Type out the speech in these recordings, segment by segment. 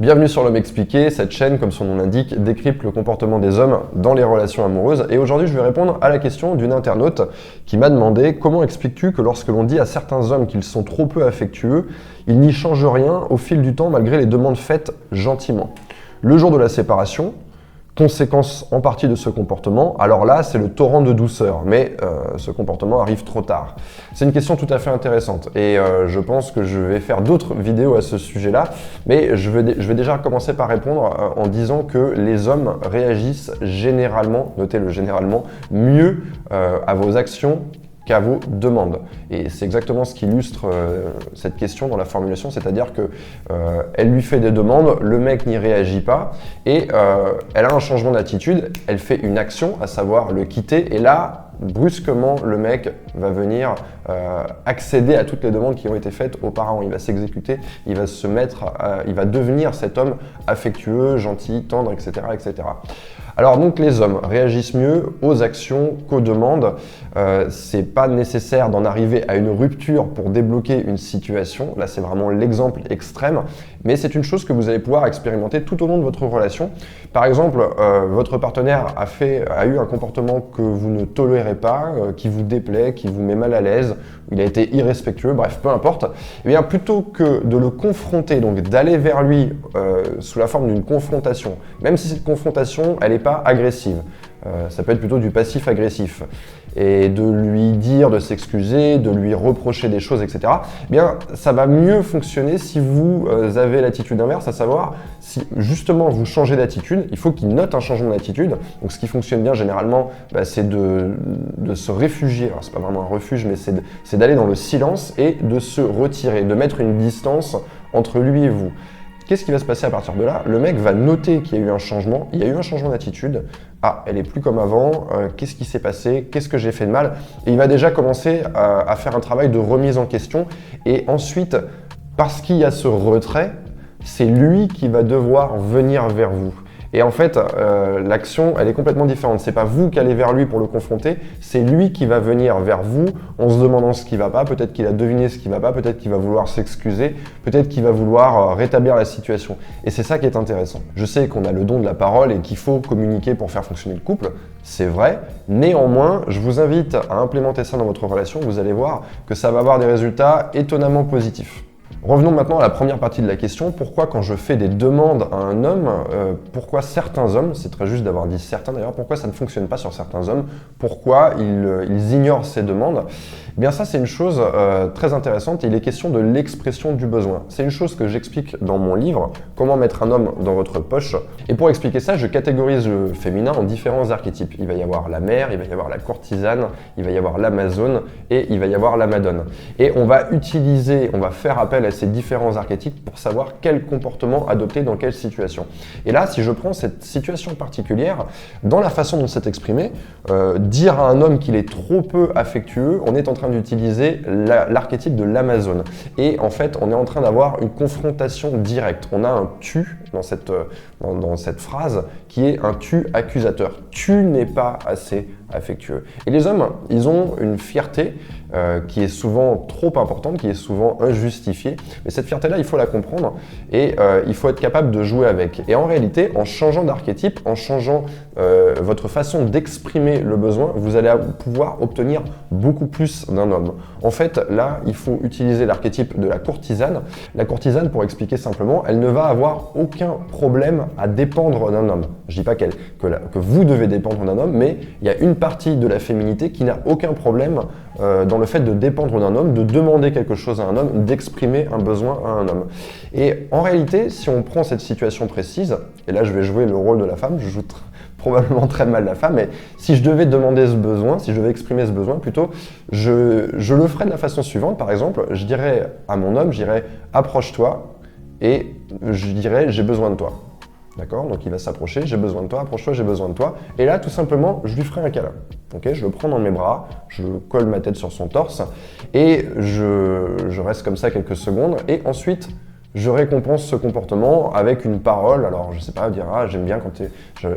Bienvenue sur l'Homme Expliqué, cette chaîne, comme son nom l'indique, décrypte le comportement des hommes dans les relations amoureuses. Et aujourd'hui, je vais répondre à la question d'une internaute qui m'a demandé « Comment expliques-tu que lorsque l'on dit à certains hommes qu'ils sont trop peu affectueux, ils n'y changent rien au fil du temps malgré les demandes faites gentiment ?» Le jour de la séparation, conséquence en partie de ce comportement, alors là, c'est le torrent de douceur, mais ce comportement arrive trop tard. C'est une question tout à fait intéressante et je pense que je vais faire d'autres vidéos à ce sujet-là, mais je vais déjà commencer par répondre en disant que les hommes réagissent généralement, notez-le généralement, mieux à vos actions qu'à vos demandes. Et c'est exactement ce qui illustre cette question dans la formulation, c'est-à-dire que elle lui fait des demandes, le mec n'y réagit pas, et elle a un changement d'attitude, elle fait une action, à savoir le quitter, et là, brusquement, le mec va venir accéder à toutes les demandes qui ont été faites auparavant. Il va s'exécuter, il va se mettre, il va devenir cet homme affectueux, gentil, tendre, etc., etc. Alors donc les hommes réagissent mieux aux actions qu'aux demandes. C'est pas nécessaire d'en arriver à une rupture pour débloquer une situation. Là c'est vraiment l'exemple extrême, mais c'est une chose que vous allez pouvoir expérimenter tout au long de votre relation. Par exemple, votre partenaire a eu un comportement que vous ne tolérez pas, qui vous déplaît, qui vous met mal à l'aise, il a été irrespectueux, bref, peu importe. Eh bien, plutôt que de le confronter, donc d'aller vers lui sous la forme d'une confrontation, même si cette confrontation, elle n'est pas agressive, ça peut être plutôt du passif-agressif, et de lui dire de s'excuser, de lui reprocher des choses, etc., eh bien, ça va mieux fonctionner si vous avez l'attitude inverse, à savoir si justement vous changez d'attitude, il faut qu'il note un changement d'attitude. Donc ce qui fonctionne bien généralement, c'est de se réfugier, alors c'est pas vraiment un refuge, mais c'est d'aller dans le silence et de se retirer, de mettre une distance entre lui et vous. Qu'est-ce qui va se passer à partir de là? Le mec va noter qu'il y a eu un changement, il y a eu un changement d'attitude. Ah, elle est plus comme avant, qu'est-ce qui s'est passé? Qu'est-ce que j'ai fait de mal? Et il va déjà commencer à faire un travail de remise en question. Et ensuite, parce qu'il y a ce retrait, c'est lui qui va devoir venir vers vous. Et en fait, l'action, elle est complètement différente. C'est pas vous qui allez vers lui pour le confronter, c'est lui qui va venir vers vous en se demandant ce qui va pas. Peut-être qu'il a deviné ce qui va pas, peut-être qu'il va vouloir s'excuser, peut-être qu'il va vouloir rétablir la situation. Et c'est ça qui est intéressant. Je sais qu'on a le don de la parole et qu'il faut communiquer pour faire fonctionner le couple, c'est vrai. Néanmoins, je vous invite à implémenter ça dans votre relation. Vous allez voir que ça va avoir des résultats étonnamment positifs. Revenons maintenant à la première partie de la question. Pourquoi quand je fais des demandes à un homme, pourquoi certains hommes, c'est très juste d'avoir dit certains d'ailleurs, pourquoi ça ne fonctionne pas sur certains hommes, pourquoi ils ignorent ces demandes? Eh bien ça c'est une chose très intéressante, il est question de l'expression du besoin. C'est une chose que j'explique dans mon livre, Comment mettre un homme dans votre poche. Et pour expliquer ça, je catégorise le féminin en différents archétypes. Il va y avoir la mère, il va y avoir la courtisane, il va y avoir l'amazone et il va y avoir la madone. Et on va faire appel à ces différents archétypes pour savoir quel comportement adopter dans quelle situation. Et là, si je prends cette situation particulière, dans la façon dont c'est exprimé, dire à un homme qu'il est trop peu affectueux, on est en train d'utiliser l'archétype de l'amazone. Et en fait, on est en train d'avoir une confrontation directe. On a un tu dans cette phrase qui est un tu accusateur. Tu n'es pas assez affectueux. Et les hommes, ils ont une fierté qui est souvent trop importante, qui est souvent injustifiée. Mais cette fierté-là, il faut la comprendre et il faut être capable de jouer avec. Et en réalité, en changeant d'archétype, en changeant votre façon d'exprimer le besoin, vous allez pouvoir obtenir beaucoup plus d'un homme. En fait, là, il faut utiliser l'archétype de la courtisane. La courtisane, pour expliquer simplement, elle ne va avoir aucun problème à dépendre d'un homme. Je dis pas que vous devez dépendre d'un homme, mais il y a une partie de la féminité qui n'a aucun problème dans le fait de dépendre d'un homme, de demander quelque chose à un homme, d'exprimer un besoin à un homme. Et en réalité, si on prend cette situation précise, et là je vais jouer le rôle de la femme, je joue probablement très mal la femme, mais si je devais demander ce besoin, si je devais exprimer ce besoin plutôt, je le ferais de la façon suivante. Par exemple, je dirais à mon homme, je dirais approche-toi et je dirais j'ai besoin de toi. D'accord? Donc il va s'approcher, j'ai besoin de toi, approche-toi, j'ai besoin de toi. Et là, tout simplement, je lui ferai un câlin. Okay, je le prends dans mes bras, je colle ma tête sur son torse et je reste comme ça quelques secondes. Et ensuite, je récompense ce comportement avec une parole. Alors, je sais pas, dire ah, j'aime bien quand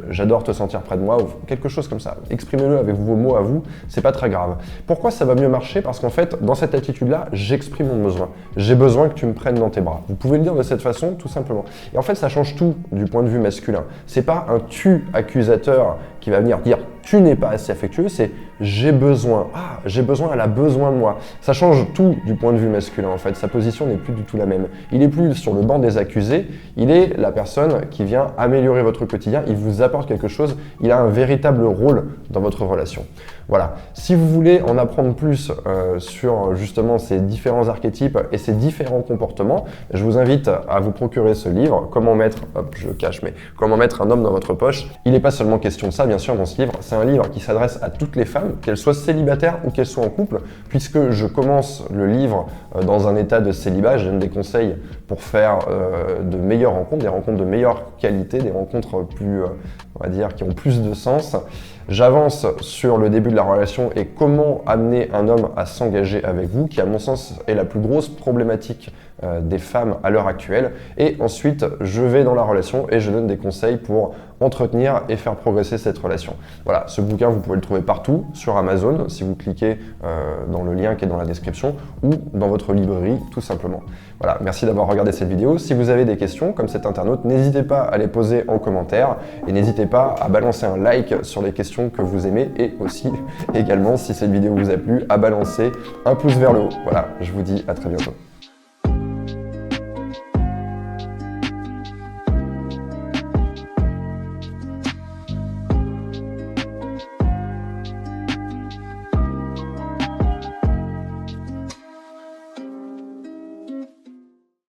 j'adore te sentir près de moi, ou quelque chose comme ça. Exprimez-le avec vos mots à vous, c'est pas très grave. Pourquoi ça va mieux marcher? Parce qu'en fait, dans cette attitude-là, j'exprime mon besoin. J'ai besoin que tu me prennes dans tes bras. Vous pouvez le dire de cette façon, tout simplement. Et en fait, ça change tout du point de vue masculin. C'est pas un tu accusateur qui va venir dire tu n'es pas assez affectueux, c'est j'ai besoin. Ah, j'ai besoin, elle a besoin de moi. Ça change tout du point de vue masculin en fait. Sa position n'est plus du tout la même. Il est plus sur le banc des accusés, il est la personne qui vient améliorer votre quotidien, il vous apporte quelque chose, il a un véritable rôle dans votre relation. Voilà. Si vous voulez en apprendre plus sur justement ces différents archétypes et ces différents comportements, je vous invite à vous procurer ce livre, Comment mettre, hop, je le cache, mais Comment mettre un homme dans votre poche. Il n'est pas seulement question de ça, bien sûr, dans ce livre. C'est un livre qui s'adresse à toutes les femmes, qu'elles soient célibataires ou qu'elles soient en couple, puisque je commence le livre dans un état de célibat. Je donne des conseils pour faire de meilleures rencontres, des rencontres de meilleure qualité, des rencontres plus, on va dire, qui ont plus de sens. J'avance sur le début de la relation et comment amener un homme à s'engager avec vous, qui à mon sens est la plus grosse problématique des femmes à l'heure actuelle. Et ensuite, je vais dans la relation et je donne des conseils pour entretenir et faire progresser cette relation. Voilà, ce bouquin, vous pouvez le trouver partout, sur Amazon, si vous cliquez dans le lien qui est dans la description, ou dans votre librairie, tout simplement. Voilà, merci d'avoir regardé cette vidéo. Si vous avez des questions, comme cet internaute, n'hésitez pas à les poser en commentaire et n'hésitez pas à balancer un like sur les questions que vous aimez et aussi, également, si cette vidéo vous a plu, à balancer un pouce vers le haut. Voilà, je vous dis à très bientôt.